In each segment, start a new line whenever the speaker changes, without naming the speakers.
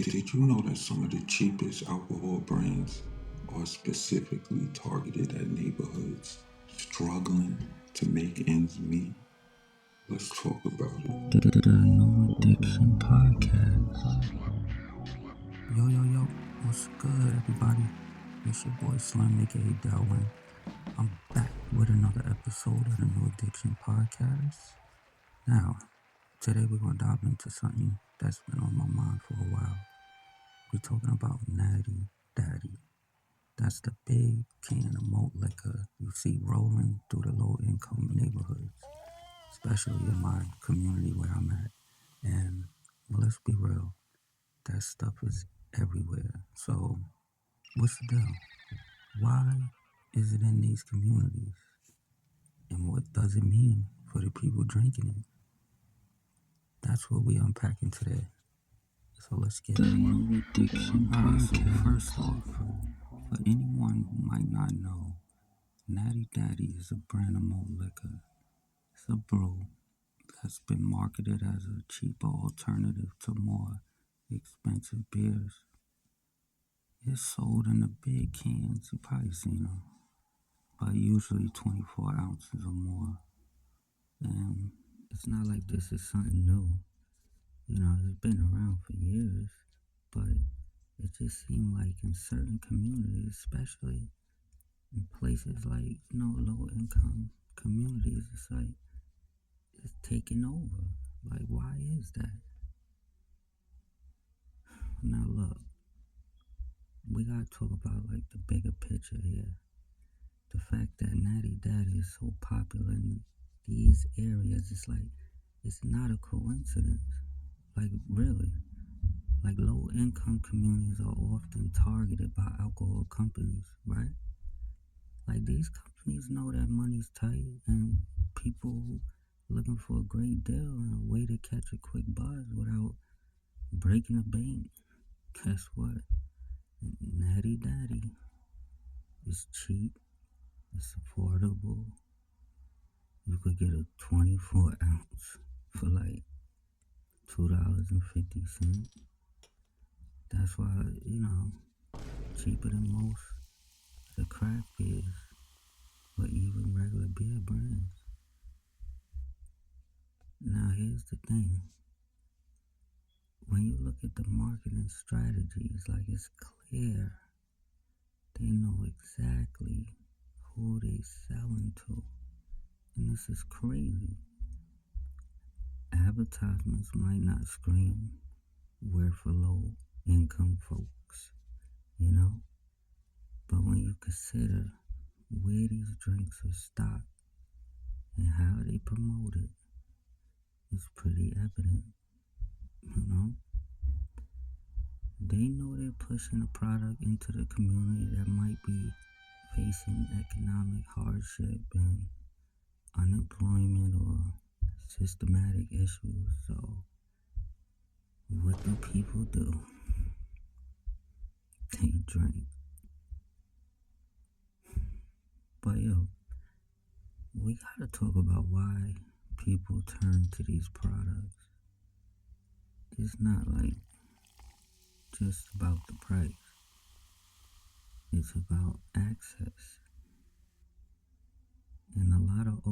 Did you know that some of the cheapest alcohol brands are specifically targeted at neighborhoods struggling to make ends meet? Let's talk about it.
The No Addiction Podcast. Yo, what's good, everybody? It's your boy Slim, aka Delwin. I'm back with another episode of the No Addiction Podcast. Now, today we're gonna dive into something that's been on my mind for a while. We're talking about Natty Daddy. That's the big can of malt liquor you see rolling through the low-income neighborhoods, especially in my community where I'm at. And well, let's be real, that stuff is everywhere. So, what's the deal? Why is it in these communities? And what does it mean for the people drinking it? That's what we unpacking today. So let's get it. The No Addiction Podcast. So first off, for anyone who might not know, Natty Daddy is a brand of malt liquor. It's a brew that's been marketed as a cheaper alternative to more expensive beers. It's sold in the big cans, you probably seen them, but usually 24 ounces or more. And it's not like this is something new. You know, it's been around for years, but it just seemed like in certain communities, especially in places like, low income communities, it's like it's taking over. Like, why is that? Now look, we gotta talk about like the bigger picture here. The fact that Natty Daddy is so popular in these areas, it's not a coincidence. Like, really. Like, low income communities are often targeted by alcohol companies, right? Like, these companies know that money's tight and people looking for a great deal and a way to catch a quick buzz without breaking the bank. Guess what? Natty Daddy is cheap, it's affordable. You could get a 24 ounce for like $2.50. That's why, cheaper than most of the craft beers or even regular beer brands. Now here's the thing. When you look at the marketing strategies, like, it's clear they know exactly who they selling to. And this is crazy. Advertisements might not scream, we're for low income folks, you know? But when you consider where these drinks are stocked and how they promote it, it's pretty evident, you know? They know they're pushing a product into the community that might be facing economic hardship and unemployment or systematic issues. So what do people do? They drink. But we gotta talk about why people turn to these products. It's not like just about the price. It's about access. In a lot of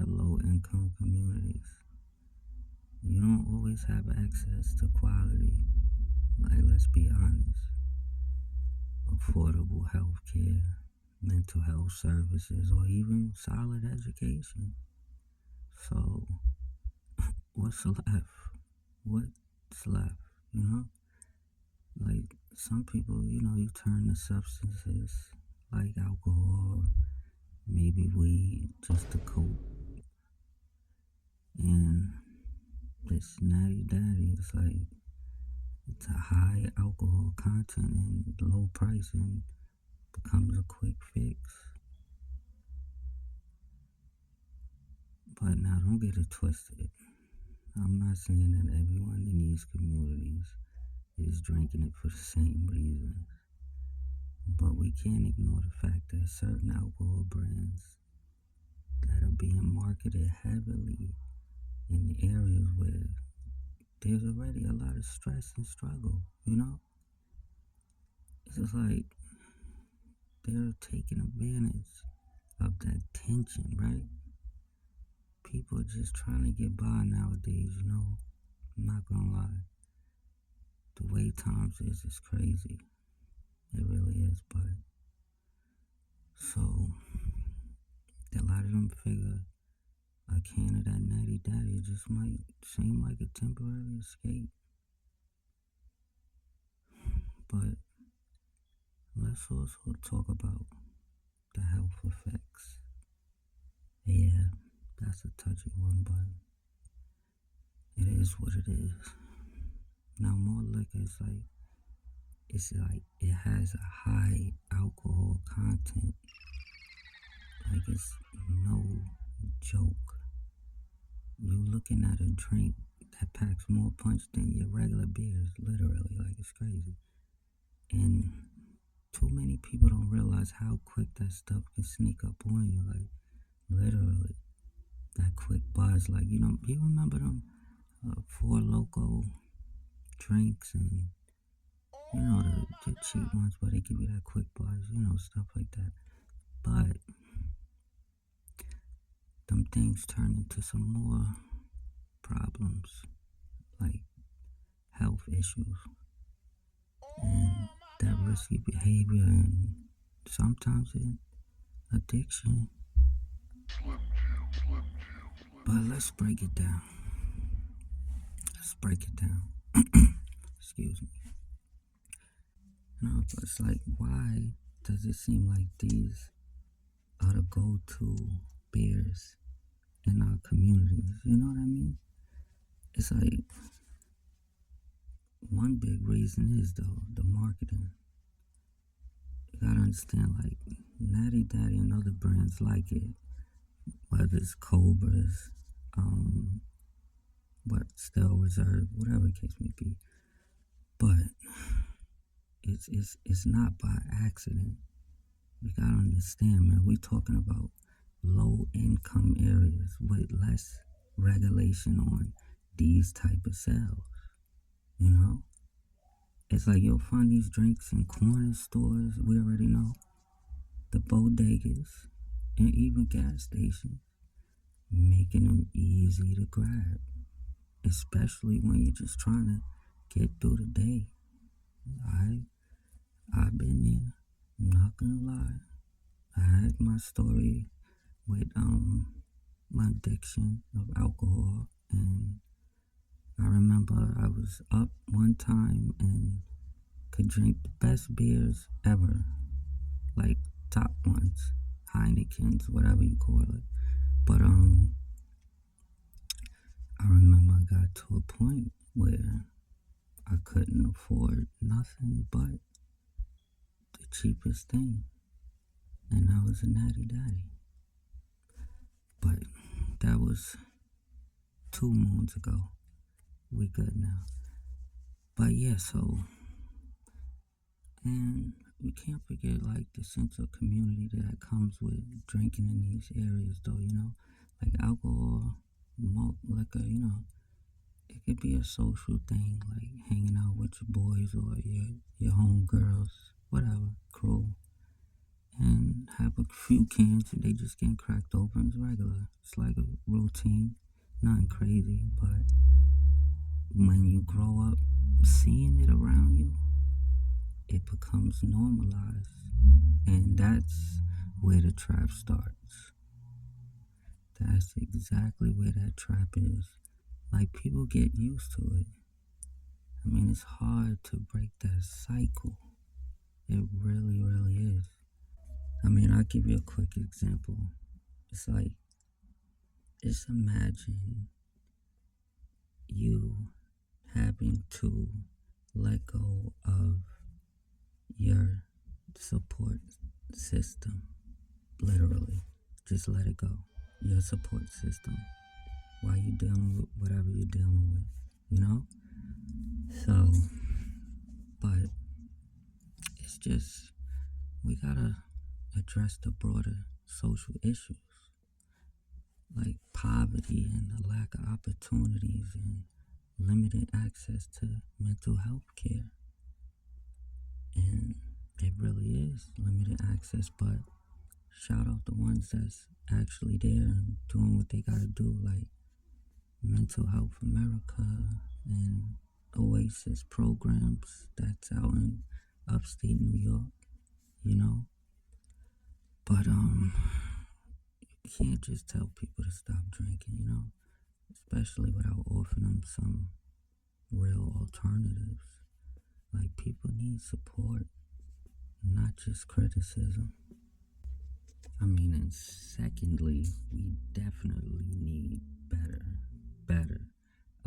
low income communities, you don't always have access to quality. Like, let's be honest. Affordable health care, mental health services, or even solid education. So, what's left? What's left, you know? Like, some people, you turn to substances like alcohol, maybe weed, just to cope. And this Natty Daddy, it's a high alcohol content and low price and becomes a quick fix. But now, don't get it twisted. I'm not saying that everyone in these communities is drinking it for the same reasons. But we can't ignore the fact that certain alcohol brands that are being marketed heavily in areas where there's already a lot of stress and struggle, you know? It's just like they're taking advantage of that tension, right? People are just trying to get by nowadays, you know? I'm not gonna lie. The way times is crazy. It really is, but so a lot of them figure a can of that natty daddy just might seem like a temporary escape. But let's also talk about the health effects. Yeah, that's a touchy one, but it is what it is. Now more liquor is like it has a high alcohol content. Like it's no joke. You looking at a drink that packs more punch than your regular beers, literally, like it's crazy. And too many people don't realize how quick that stuff can sneak up on you, like literally. That quick buzz, like you remember them Four Loco drinks and the cheap ones where they give you that quick buzz, stuff like that. But them things turn into some more problems, like health issues and that risky behavior and sometimes addiction. But let's break it down. Let's break it down. Excuse me. It's like, why does it seem like these are the go-to beers in our communities? You know what I mean? It's like, one big reason is though the marketing. You gotta understand, like Natty Daddy and other brands like it, whether it's Cobras, but Still Reserve, whatever the case may be. But it's not by accident. You gotta understand, man. We talking about low income areas with less regulation on these type of sales. You know, it's like you'll find these drinks in corner stores. We already know the bodegas and even gas stations, making them easy to grab, especially when you're just trying to get through the day. I've been there. I'm not gonna lie. I had my story with my addiction of alcohol, and I remember I was up one time and could drink the best beers ever, like top ones, Heineken's, whatever you call it. But I remember I got to a point where I couldn't afford nothing but the cheapest thing, and that was a Natty Daddy. But that was 2 moons ago. We good now. But yeah, so, and we can't forget like the sense of community that comes with drinking in these areas though, like alcohol, malt liquor, it could be a social thing, like hanging out with your boys or your homegirls, whatever, crew, and have a few cans and they just getting cracked open. It's regular. It's like a routine, nothing crazy, but when you grow up seeing it around you, it becomes normalized, and that's where the trap starts. That's exactly where that trap is. Like, people get used to it. I mean, it's hard to break that cycle. It really, really is. I mean, I'll give you a quick example. It's like, just imagine you having to let go of your support system. Literally, just let it go. Your support system while you're dealing with whatever you're dealing with, So, but it's just, we gotta address the broader social issues like poverty and the lack of opportunities and limited access to mental health care. And it really is limited access, but shout out the ones that's actually there and doing what they gotta do, like Mental Health America and Oasis programs that's out in upstate New York, you know. But you can't just tell people to stop drinking, you know, especially without offering them some real alternatives. Like, people need support, not just criticism. I mean, and secondly, we definitely need better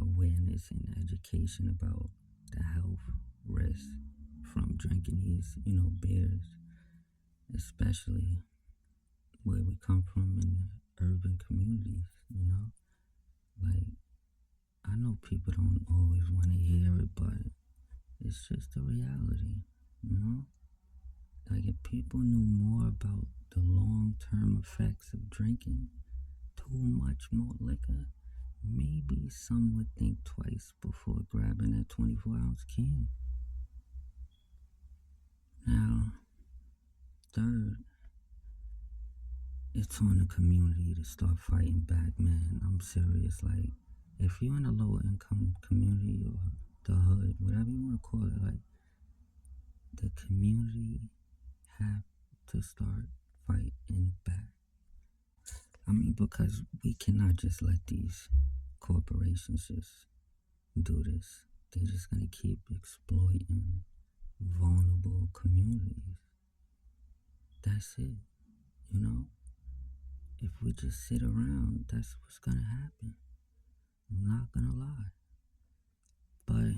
awareness and education about the health risks from drinking these, beers, especially where we come from in urban communities, you know? Like, I know people don't always want to hear it, but it's just a reality, you know? Like, if people knew more about the long-term effects of drinking too much malt liquor, maybe some would think twice before grabbing that 24-ounce can. Now, third, it's on the community to start fighting back, man. I'm serious. Like, if you're in a low-income community or the hood, whatever you want to call it, like, the community have to start fighting back. I mean, because we cannot just let these corporations just do this. They're just gonna keep exploiting vulnerable communities. That's it. You know? If we just sit around, that's what's gonna happen. I'm not gonna lie. But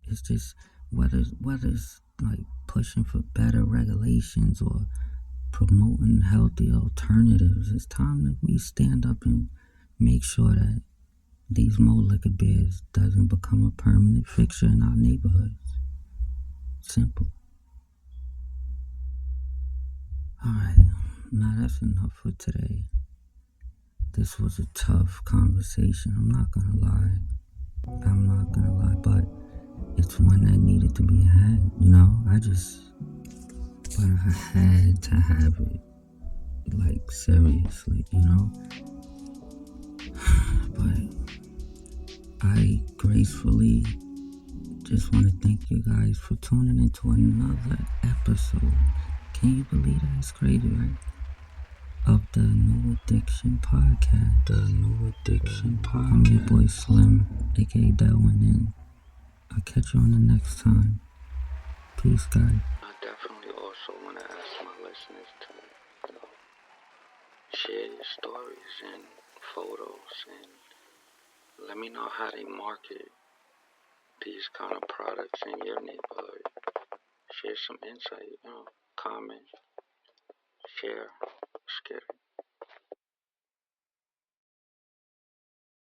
it's just whether it's like pushing for better regulations or promoting healthy alternatives, it's time that we stand up and make sure that these malt liquor beers doesn't become a permanent fixture in our neighborhoods. Simple. Alright, now that's enough for today. This was a tough conversation, I'm not gonna lie, but it's one that needed to be had, you know? But I had to have it, like, seriously, you know? But I gracefully just want to thank you guys for tuning into another episode. Can you believe that? It's crazy, right? Of the New Addiction Podcast. I'm your boy Slim, aka Delwin, and I'll catch you on the next time. Peace, guys. I definitely also want to ask my listeners to, share your stories and photos and let me know how they market these kind of products in your neighborhood. Share some insight, comment, share.